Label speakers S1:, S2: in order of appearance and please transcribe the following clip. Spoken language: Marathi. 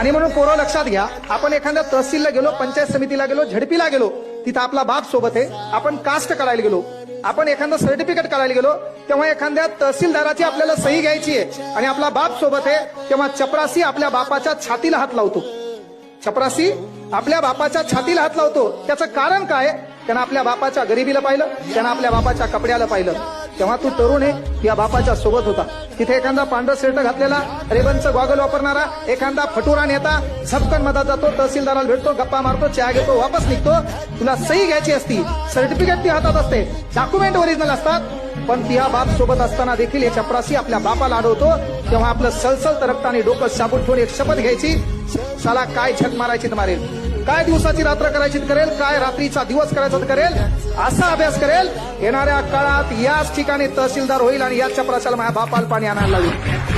S1: आणि म्हणून पोरं लक्षात घ्या, आपण एखाद्या तहसीलला गेलो, पंचायत समितीला गेलो, झडपीला गेलो, तिथं आपला बाप सोबत आहे. आपण कास्ट काढायला गेलो, आपण एखादं सर्टिफिकेट काढायला गेलो, तेव्हा एखाद्या तहसीलदाराची आपल्याला सही घ्यायची आहे आणि आपला बाप सोबत आहे, तेव्हा चपरासी आपल्या बापाच्या छातीला हात लावतो. चपरासी आपल्या बापाच्या छातीला हात लावतो. त्याचं कारण काय? त्यानं आपल्या बापाच्या गरिबीला पाहिलं, त्यानं आपल्या बापाच्या कपड्याला पाहिलं. तेव्हा तू तरुण आहे, या बापाच्या सोबत होता. तिथे एखादा पांढरा शर्ट घातलेला, रेबनचं गॉगल वापरणारा, एखादा फटुरा नेता झपकन मधात जातो, तहसीलदाराला भेटतो, गप्पा मारतो, चहा घेतो, वापस निघतो. तुला सही घ्यायची असती, सर्टिफिकेट ती हातात असते, डॉक्युमेंट ओरिजिनल असतात, पण ती हा बाप सोबत असताना देखील हे चपरासी आपल्या बापाला अडवतो. तेव्हा आपलं सलसल रक्ताने डोकं साबूत ठेवून एक शपथ घ्यायची, साला काय झक मारायची मारेल, काय दिवसाची रात्र करायची करेल, काय रात्रीचा दिवस करायचा करेल, असा अभ्यास करेल. येणाऱ्या काळात याच ठिकाणी तहसीलदार होईल आणि याच चपराशाला माझ्या बापाला पाणी आणायला लावेल.